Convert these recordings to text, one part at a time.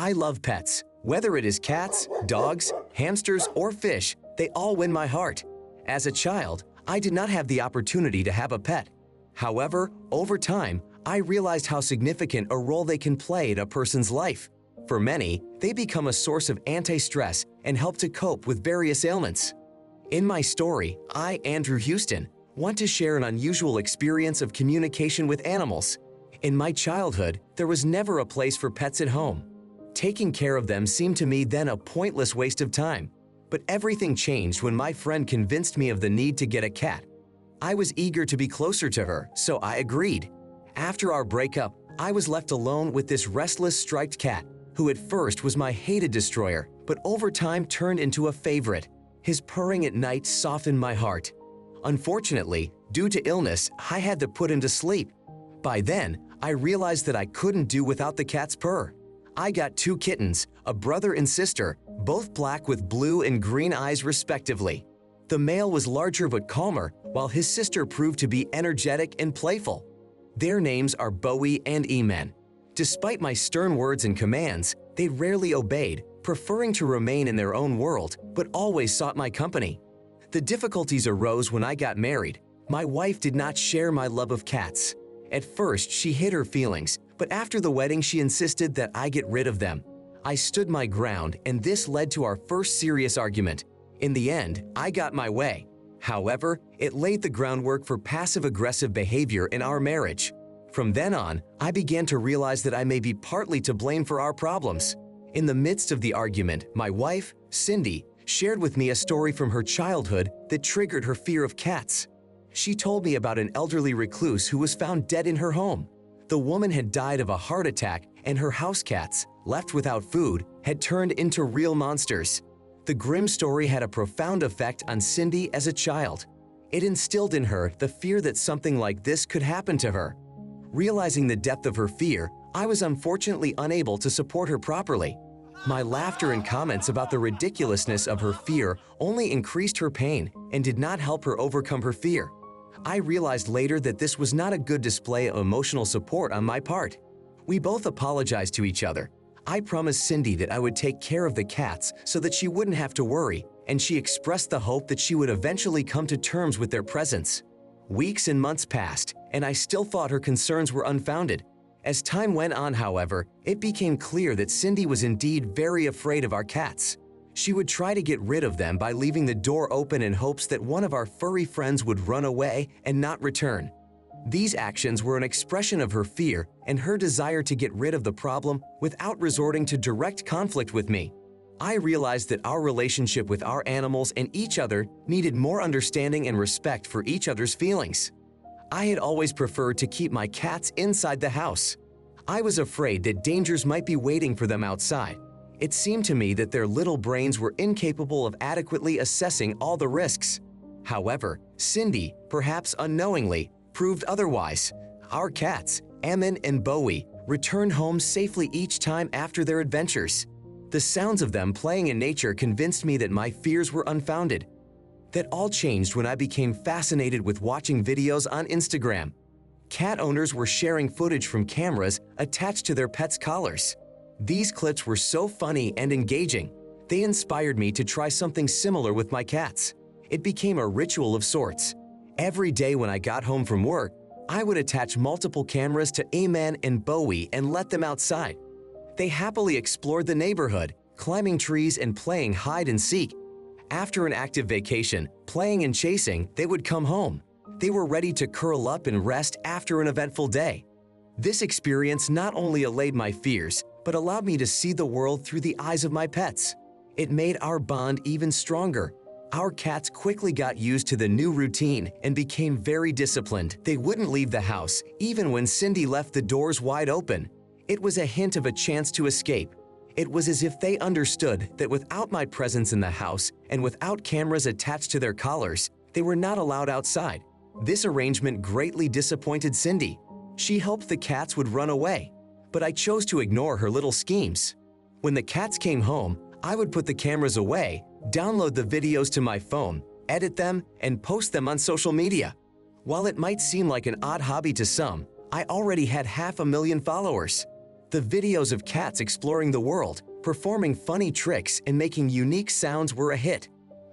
I love pets. Whether it is cats, dogs, hamsters, or fish, they all win my heart. As a child, I did not have the opportunity to have a pet. However, over time, I realized how significant a role they can play in a person's life. For many, they become a source of anti-stress and help to cope with various ailments. In my story, I, Andrew Houston, want to share an unusual experience of communication with animals. In my childhood, there was never a place for pets at home. Taking care of them seemed to me then a pointless waste of time. But everything changed when my friend convinced me of the need to get a cat. I was eager to be closer to her, so I agreed. After our breakup, I was left alone with this restless striped cat, who at first was my hated destroyer, but over time turned into a favorite. His purring at night softened my heart. Unfortunately, due to illness, I had to put him to sleep. By then, I realized that I couldn't do without the cat's purr. I got 2 kittens, a brother and sister, both black with blue and green eyes respectively. The male was larger but calmer, while his sister proved to be energetic and playful. Their names are Bowie and Eman. Despite my stern words and commands, they rarely obeyed, preferring to remain in their own world, but always sought my company. The difficulties arose when I got married. My wife did not share my love of cats. At first, she hid her feelings, but after the wedding she insisted that I get rid of them. I stood my ground, and this led to our first serious argument. In the end, I got my way. However, it laid the groundwork for passive-aggressive behavior in our marriage. From then on, I began to realize that I may be partly to blame for our problems. In the midst of the argument, my wife, Cindy, shared with me a story from her childhood that triggered her fear of cats. She told me about an elderly recluse who was found dead in her home. The woman had died of a heart attack, and her house cats, left without food, had turned into real monsters. The grim story had a profound effect on Cindy as a child. It instilled in her the fear that something like this could happen to her. Realizing the depth of her fear, I was unfortunately unable to support her properly. My laughter and comments about the ridiculousness of her fear only increased her pain and did not help her overcome her fear. I realized later that this was not a good display of emotional support on my part. We both apologized to each other. I promised Cindy that I would take care of the cats so that she wouldn't have to worry, and she expressed the hope that she would eventually come to terms with their presence. Weeks and months passed, and I still thought her concerns were unfounded. As time went on, however, it became clear that Cindy was indeed very afraid of our cats. She would try to get rid of them by leaving the door open in hopes that one of our furry friends would run away and not return. These actions were an expression of her fear and her desire to get rid of the problem without resorting to direct conflict with me. I realized that our relationship with our animals and each other needed more understanding and respect for each other's feelings. I had always preferred to keep my cats inside the house. I was afraid that dangers might be waiting for them outside. It seemed to me that their little brains were incapable of adequately assessing all the risks. However, Cindy, perhaps unknowingly, proved otherwise. Our cats, Eman and Bowie, returned home safely each time after their adventures. The sounds of them playing in nature convinced me that my fears were unfounded. That all changed when I became fascinated with watching videos on Instagram. Cat owners were sharing footage from cameras attached to their pets' collars. These clips were so funny and engaging. They inspired me to try something similar with my cats. It became a ritual of sorts. Every day when I got home from work, I would attach multiple cameras to Eman and Bowie and let them outside. They happily explored the neighborhood, climbing trees and playing hide and seek. After an active vacation, playing and chasing, they would come home. They were ready to curl up and rest after an eventful day. This experience not only allayed my fears, but allowed me to see the world through the eyes of my pets. It made our bond even stronger. Our cats quickly got used to the new routine and became very disciplined. They wouldn't leave the house, even when Cindy left the doors wide open. It was a hint of a chance to escape. It was as if they understood that without my presence in the house and without cameras attached to their collars, they were not allowed outside. This arrangement greatly disappointed Cindy. She hoped the cats would run away, but I chose to ignore her little schemes. When the cats came home, I would put the cameras away, download the videos to my phone, edit them, and post them on social media. While it might seem like an odd hobby to some, I already had 500,000 followers. The videos of cats exploring the world, performing funny tricks, and making unique sounds were a hit.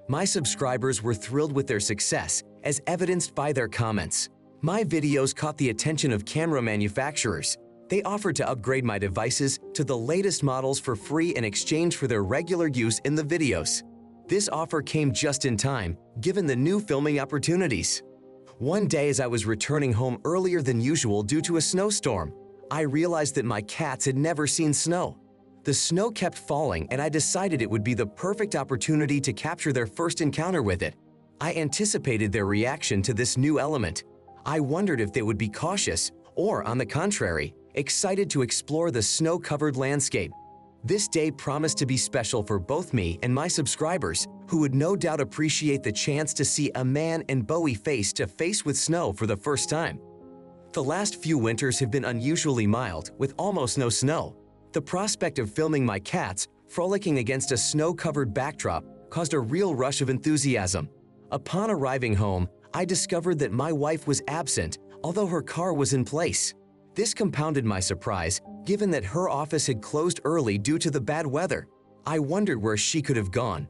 My subscribers were thrilled with their success, as evidenced by their comments. My videos caught the attention of camera manufacturers. They offered to upgrade my devices to the latest models for free in exchange for their regular use in the videos. This offer came just in time, given the new filming opportunities. One day as I was returning home earlier than usual due to a snowstorm, I realized that my cats had never seen snow. The snow kept falling and I decided it would be the perfect opportunity to capture their first encounter with it. I anticipated their reaction to this new element. I wondered if they would be cautious or, on the contrary, excited to explore the snow-covered landscape. This day promised to be special for both me and my subscribers, who would no doubt appreciate the chance to see a man and Bowie face to face with snow for the first time. The last few winters have been unusually mild, with almost no snow. The prospect of filming my cats frolicking against a snow-covered backdrop caused a real rush of enthusiasm. Upon arriving home, I discovered that my wife was absent, although her car was in place. This compounded my surprise, given that her office had closed early due to the bad weather. I wondered where she could have gone.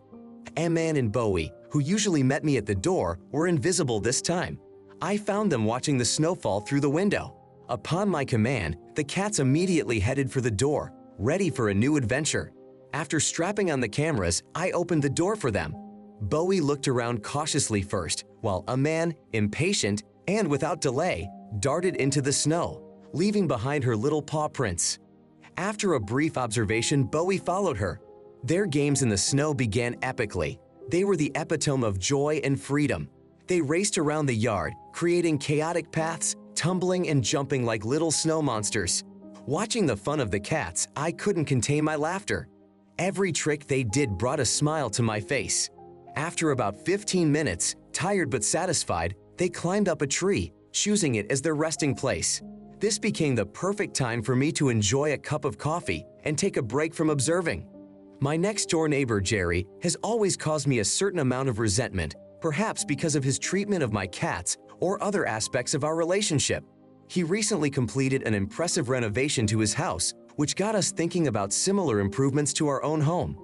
Eman and Bowie, who usually met me at the door, were invisible this time. I found them watching the snowfall through the window. Upon my command, the cats immediately headed for the door, ready for a new adventure. After strapping on the cameras, I opened the door for them. Bowie looked around cautiously first, while Eman, impatient and without delay, darted into the snow, leaving behind her little paw prints. After a brief observation, Bowie followed her. Their games in the snow began epically. They were the epitome of joy and freedom. They raced around the yard, creating chaotic paths, tumbling and jumping like little snow monsters. Watching the fun of the cats, I couldn't contain my laughter. Every trick they did brought a smile to my face. After about 15 minutes, tired but satisfied, they climbed up a tree, choosing it as their resting place. This became the perfect time for me to enjoy a cup of coffee and take a break from observing. My next-door neighbor, Jerry, has always caused me a certain amount of resentment, perhaps because of his treatment of my cats or other aspects of our relationship. He recently completed an impressive renovation to his house, which got us thinking about similar improvements to our own home.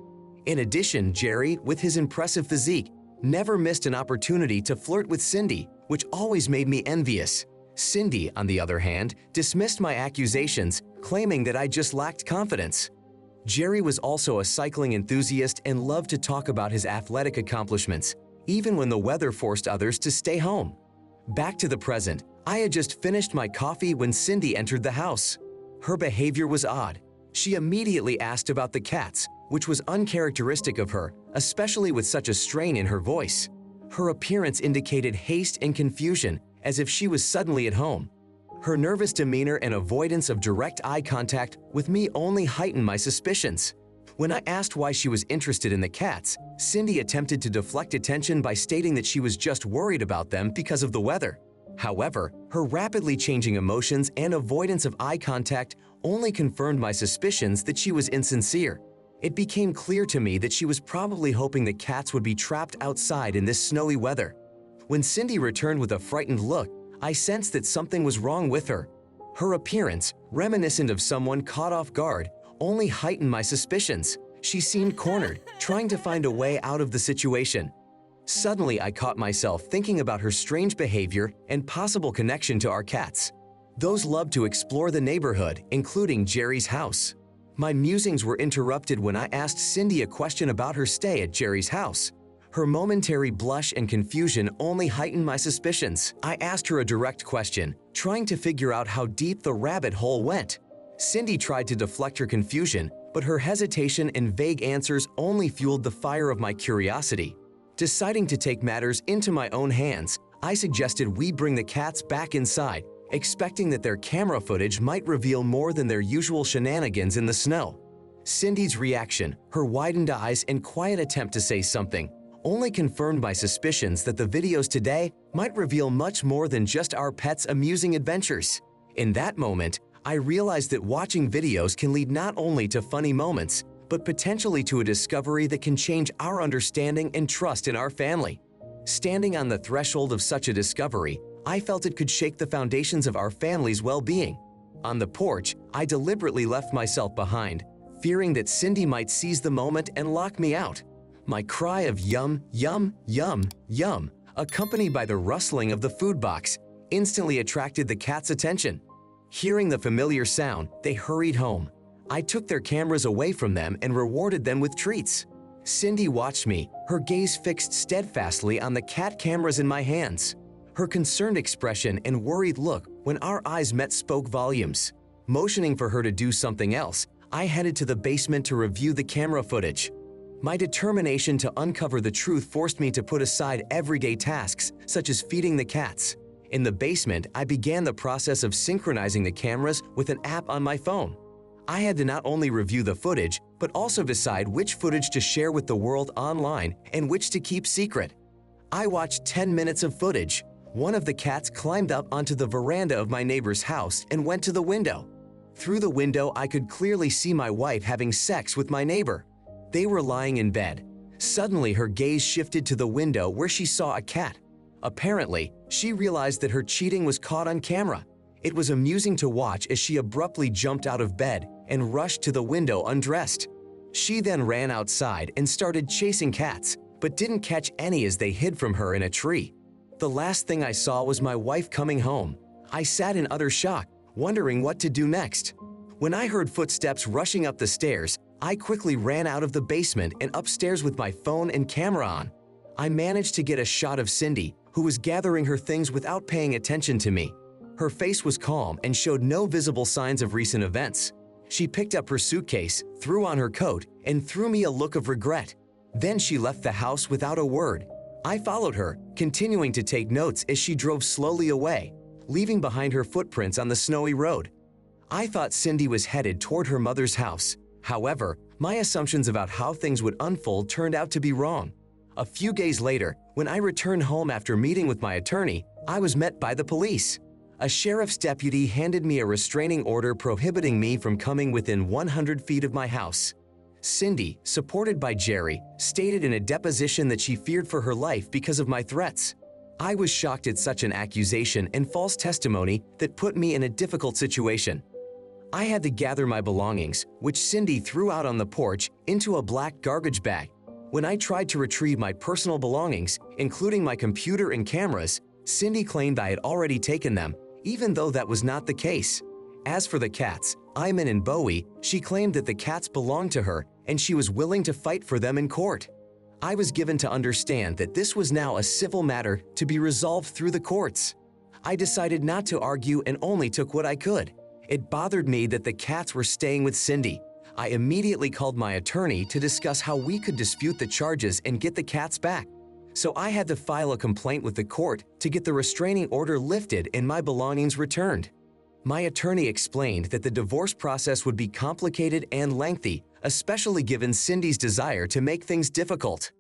In addition, Jerry, with his impressive physique, never missed an opportunity to flirt with Cindy, which always made me envious. Cindy, on the other hand, dismissed my accusations, claiming that I just lacked confidence. Jerry was also a cycling enthusiast and loved to talk about his athletic accomplishments, even when the weather forced others to stay home. Back to the present, I had just finished my coffee when Cindy entered the house. Her behavior was odd. She immediately asked about the cats, which was uncharacteristic of her, especially with such a strain in her voice. Her appearance indicated haste and confusion, as if she was suddenly at home. Her nervous demeanor and avoidance of direct eye contact with me only heightened my suspicions. When I asked why she was interested in the cats, Cindy attempted to deflect attention by stating that she was just worried about them because of the weather. However, her rapidly changing emotions and avoidance of eye contact only confirmed my suspicions that she was insincere. It became clear to me that she was probably hoping the cats would be trapped outside in this snowy weather. When Cindy returned with a frightened look, I sensed that something was wrong with her. Her appearance, reminiscent of someone caught off guard, only heightened my suspicions. She seemed cornered, trying to find a way out of the situation. Suddenly, I caught myself thinking about her strange behavior and possible connection to our cats. Those loved to explore the neighborhood, including Jerry's house. My musings were interrupted when I asked Cindy a question about her stay at Jerry's house. Her momentary blush and confusion only heightened my suspicions. I asked her a direct question, trying to figure out how deep the rabbit hole went. Cindy tried to deflect her confusion, but her hesitation and vague answers only fueled the fire of my curiosity. Deciding to take matters into my own hands, I suggested we bring the cats back inside, expecting that their camera footage might reveal more than their usual shenanigans in the snow. Cindy's reaction, her widened eyes, and quiet attempt to say something only confirmed my suspicions that the videos today might reveal much more than just our pets' amusing adventures. In that moment, I realized that watching videos can lead not only to funny moments, but potentially to a discovery that can change our understanding and trust in our family. Standing on the threshold of such a discovery, I felt it could shake the foundations of our family's well-being. On the porch, I deliberately left myself behind, fearing that Cindy might seize the moment and lock me out. My cry of yum, yum, yum, yum, accompanied by the rustling of the food box, instantly attracted the cats' attention. Hearing the familiar sound, they hurried home. I took their cameras away from them and rewarded them with treats. Cindy watched me, her gaze fixed steadfastly on the cat cameras in my hands. Her concerned expression and worried look when our eyes met spoke volumes. Motioning for her to do something else, I headed to the basement to review the camera footage. My determination to uncover the truth forced me to put aside everyday tasks, such as feeding the cats. In the basement, I began the process of synchronizing the cameras with an app on my phone. I had to not only review the footage, but also decide which footage to share with the world online and which to keep secret. I watched 10 minutes of footage. One of the cats climbed up onto the veranda of my neighbor's house and went to the window. Through the window, I could clearly see my wife having sex with my neighbor. They were lying in bed. Suddenly, her gaze shifted to the window where she saw a cat. Apparently, she realized that her cheating was caught on camera. It was amusing to watch as she abruptly jumped out of bed and rushed to the window undressed. She then ran outside and started chasing cats, but didn't catch any as they hid from her in a tree. The last thing I saw was my wife coming home. I sat in utter shock, wondering what to do next. When I heard footsteps rushing up the stairs, I quickly ran out of the basement and upstairs with my phone and camera on. I managed to get a shot of Cindy, who was gathering her things without paying attention to me. Her face was calm and showed no visible signs of recent events. She picked up her suitcase, threw on her coat, and threw me a look of regret. Then she left the house without a word. I followed her, continuing to take notes as she drove slowly away, leaving behind her footprints on the snowy road. I thought Cindy was headed toward her mother's house. However, my assumptions about how things would unfold turned out to be wrong. A few days later, when I returned home after meeting with my attorney, I was met by the police. A sheriff's deputy handed me a restraining order prohibiting me from coming within 100 feet of my house. Cindy, supported by Jerry, stated in a deposition that she feared for her life because of my threats. I was shocked at such an accusation and false testimony that put me in a difficult situation. I had to gather my belongings, which Cindy threw out on the porch, into a black garbage bag. When I tried to retrieve my personal belongings, including my computer and cameras, Cindy claimed I had already taken them, even though that was not the case. As for the cats, Iman and Bowie, she claimed that the cats belonged to her and she was willing to fight for them in court. I was given to understand that this was now a civil matter to be resolved through the courts. I decided not to argue and only took what I could. It bothered me that the cats were staying with Cindy. I immediately called my attorney to discuss how we could dispute the charges and get the cats back. So I had to file a complaint with the court to get the restraining order lifted and my belongings returned. My attorney explained that the divorce process would be complicated and lengthy, especially given Cindy's desire to make things difficult.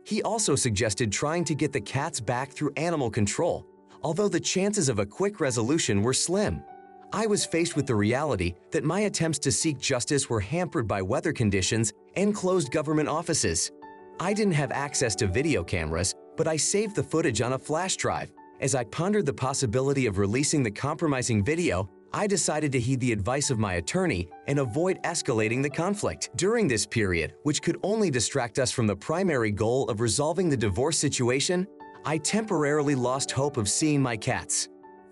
He also suggested trying to get the cats back through animal control, although the chances of a quick resolution were slim. I was faced with the reality that my attempts to seek justice were hampered by weather conditions and closed government offices. I didn't have access to video cameras, but I saved the footage on a flash drive. As I pondered the possibility of releasing the compromising video, I decided to heed the advice of my attorney and avoid escalating the conflict. During this period, which could only distract us from the primary goal of resolving the divorce situation, I temporarily lost hope of seeing my cats.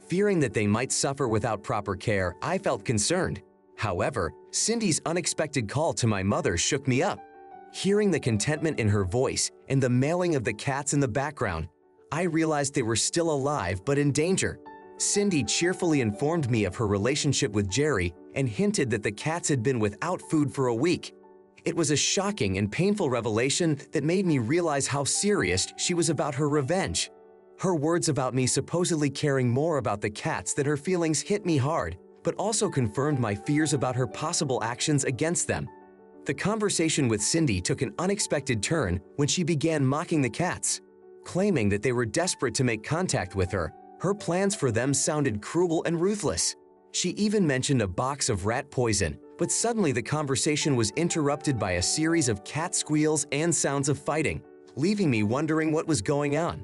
Fearing that they might suffer without proper care, I felt concerned. However, Cindy's unexpected call to my mother shook me up. Hearing the contentment in her voice and the mailing of the cats in the background, I realized they were still alive but in danger. Cindy cheerfully informed me of her relationship with Jerry and hinted that the cats had been without food for a week. It was a shocking and painful revelation that made me realize how serious she was about her revenge. Her words about me supposedly caring more about the cats than her feelings hit me hard, but also confirmed my fears about her possible actions against them. The conversation with Cindy took an unexpected turn when she began mocking the cats. Claiming that they were desperate to make contact with her, her plans for them sounded cruel and ruthless. She even mentioned a box of rat poison, but suddenly the conversation was interrupted by a series of cat squeals and sounds of fighting, leaving me wondering what was going on.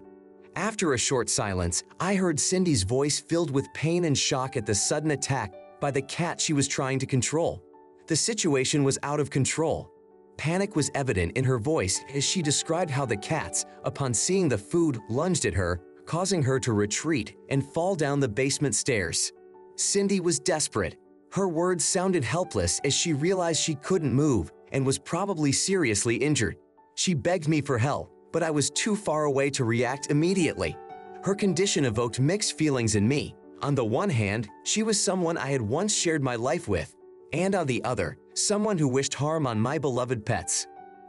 After a short silence, I heard Cindy's voice filled with pain and shock at the sudden attack by the cat she was trying to control. The situation was out of control. Panic was evident in her voice as she described how the cats, upon seeing the food, lunged at her, causing her to retreat and fall down the basement stairs. Cindy was desperate. Her words sounded helpless as she realized she couldn't move and was probably seriously injured. She begged me for help, but I was too far away to react immediately. Her condition evoked mixed feelings in me. On the one hand, she was someone I had once shared my life with, and on the other, someone who wished harm on my beloved pets.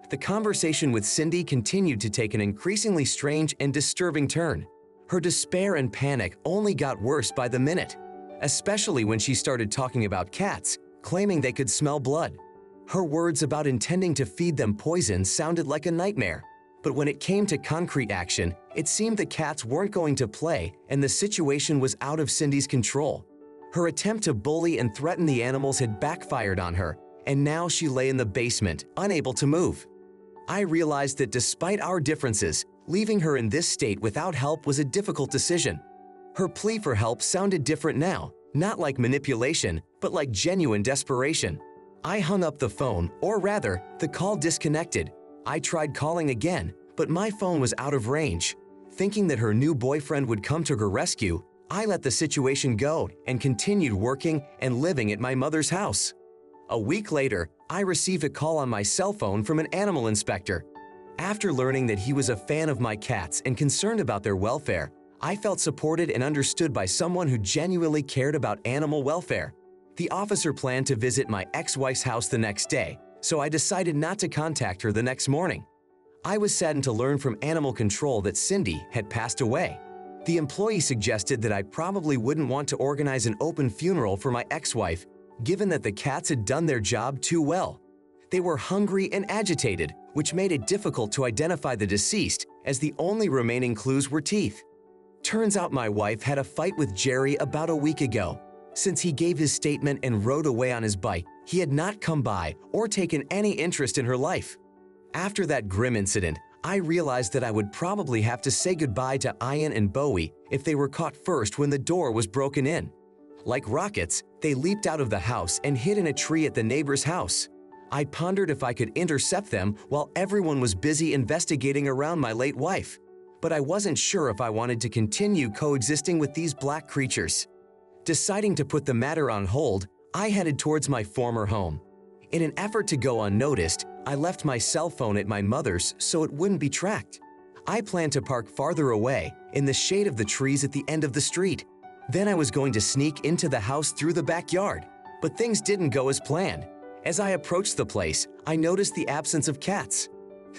The conversation with Cindy continued to take an increasingly strange and disturbing turn. Her despair and panic only got worse by the minute, especially when she started talking about cats, claiming they could smell blood. Her words about intending to feed them poison sounded like a nightmare. But when it came to concrete action, it seemed the cats weren't going to play and the situation was out of Cindy's control. Her attempt to bully and threaten the animals had backfired on her, and now she lay in the basement, unable to move. I realized that despite our differences, leaving her in this state without help was a difficult decision. Her plea for help sounded different now, not like manipulation, but like genuine desperation. I hung up the phone, or rather, the call disconnected. I tried calling again, but my phone was out of range. Thinking that her new boyfriend would come to her rescue, I let the situation go and continued working and living at my mother's house. A week later, I received a call on my cell phone from an animal inspector. After learning that he was a fan of my cats and concerned about their welfare, I felt supported and understood by someone who genuinely cared about animal welfare. The officer planned to visit my ex-wife's house the next day, so I decided not to contact her the next morning. I was saddened to learn from animal control that Cindy had passed away. The employee suggested that I probably wouldn't want to organize an open funeral for my ex-wife, given that the cats had done their job too well. They were hungry and agitated, which made it difficult to identify the deceased, as the only remaining clues were teeth. Turns out my wife had a fight with Jerry about a week ago. Since he gave his statement and rode away on his bike, he had not come by or taken any interest in her life. After that grim incident, I realized that I would probably have to say goodbye to Ian and Bowie if they were caught first when the door was broken in. Like rockets, they leaped out of the house and hid in a tree at the neighbor's house. I pondered if I could intercept them while everyone was busy investigating around my late wife. But I wasn't sure if I wanted to continue coexisting with these black creatures. Deciding to put the matter on hold, I headed towards my former home. In an effort to go unnoticed, I left my cell phone at my mother's so it wouldn't be tracked. I planned to park farther away, in the shade of the trees at the end of the street. Then I was going to sneak into the house through the backyard, but things didn't go as planned. As I approached the place, I noticed the absence of cats.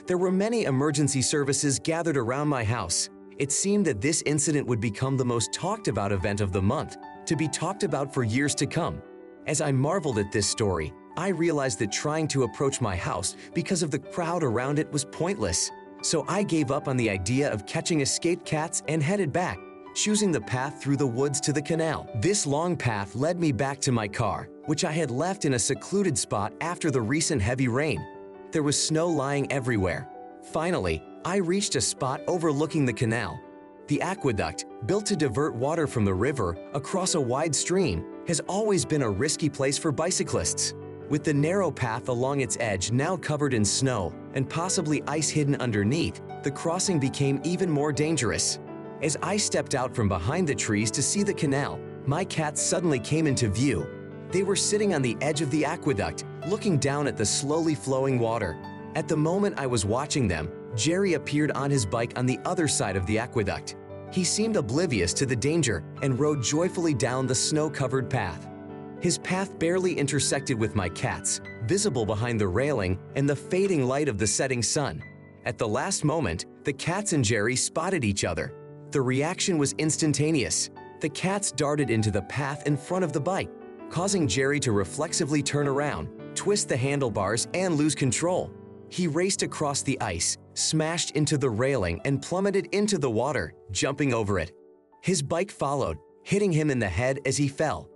There were many emergency services gathered around my house. It seemed that this incident would become the most talked about event of the month, to be talked about for years to come. As I marveled at this story, I realized that trying to approach my house because of the crowd around it was pointless. So I gave up on the idea of catching escaped cats and headed back, choosing the path through the woods to the canal. This long path led me back to my car, which I had left in a secluded spot after the recent heavy rain. There was snow lying everywhere. Finally, I reached a spot overlooking the canal. The aqueduct, built to divert water from the river across a wide stream, has always been a risky place for bicyclists. With the narrow path along its edge now covered in snow and possibly ice hidden underneath, the crossing became even more dangerous. As I stepped out from behind the trees to see the canal, my cats suddenly came into view. They were sitting on the edge of the aqueduct, looking down at the slowly flowing water. At the moment I was watching them, Jerry appeared on his bike on the other side of the aqueduct. He seemed oblivious to the danger and rode joyfully down the snow-covered path. His path barely intersected with my cats, visible behind the railing and the fading light of the setting sun. At the last moment, the cats and Jerry spotted each other. The reaction was instantaneous. The cats darted into the path in front of the bike, causing Jerry to reflexively turn around, twist the handlebars, and lose control. He raced across the ice, smashed into the railing, and plummeted into the water, jumping over it. His bike followed, hitting him in the head as he fell.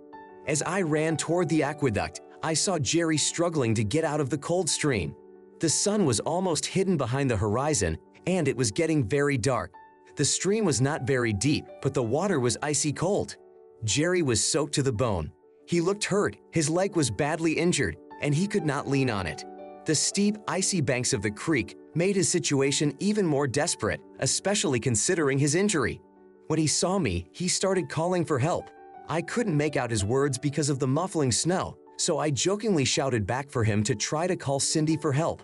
As I ran toward the aqueduct, I saw Jerry struggling to get out of the cold stream. The sun was almost hidden behind the horizon, and it was getting very dark. The stream was not very deep, but the water was icy cold. Jerry was soaked to the bone. He looked hurt, his leg was badly injured, and he could not lean on it. The steep, icy banks of the creek made his situation even more desperate, especially considering his injury. When he saw me, he started calling for help. I couldn't make out his words because of the muffling snow, so I jokingly shouted back for him to try to call Cindy for help.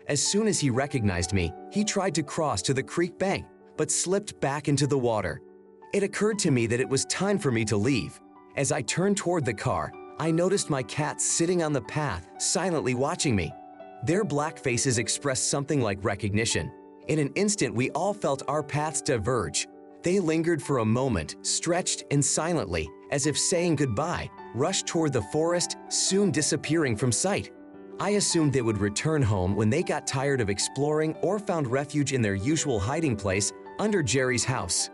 As soon as he recognized me, he tried to cross to the creek bank, but slipped back into the water. It occurred to me that it was time for me to leave. As I turned toward the car, I noticed my cats sitting on the path, silently watching me. Their black faces expressed something like recognition. In an instant, we all felt our paths diverge. They lingered for a moment, stretched and silently, as if saying goodbye, rushed toward the forest, soon disappearing from sight. I assumed they would return home when they got tired of exploring or found refuge in their usual hiding place under Jerry's house.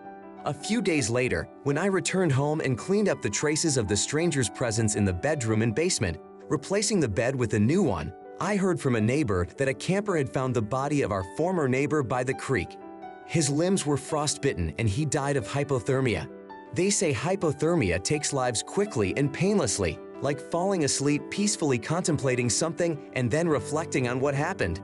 A few days later, when I returned home and cleaned up the traces of the stranger's presence in the bedroom and basement, replacing the bed with a new one, I heard from a neighbor that a camper had found the body of our former neighbor by the creek. His limbs were frostbitten and he died of hypothermia. They say hypothermia takes lives quickly and painlessly, like falling asleep peacefully contemplating something and then reflecting on what happened.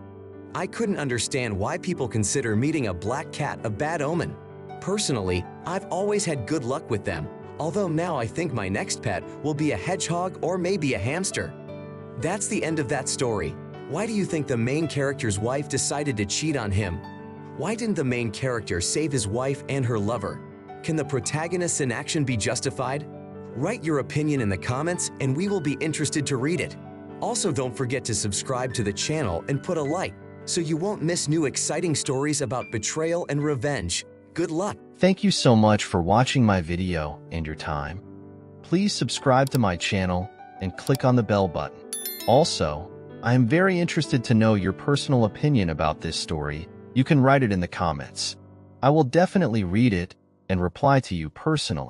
I couldn't understand why people consider meeting a black cat a bad omen. Personally, I've always had good luck with them, although now I think my next pet will be a hedgehog or maybe a hamster. That's the end of that story. Why do you think the main character's wife decided to cheat on him? Why didn't the main character save his wife and her lover? Can the protagonist's inaction be justified? Write your opinion in the comments and we will be interested to read it. Also, don't forget to subscribe to the channel and put a like so you won't miss new exciting stories about betrayal and revenge. Good luck! Thank you so much for watching my video and your time. Please subscribe to my channel and click on the bell button. Also, I am very interested to know your personal opinion about this story. You can write it in the comments. I will definitely read it and reply to you personally.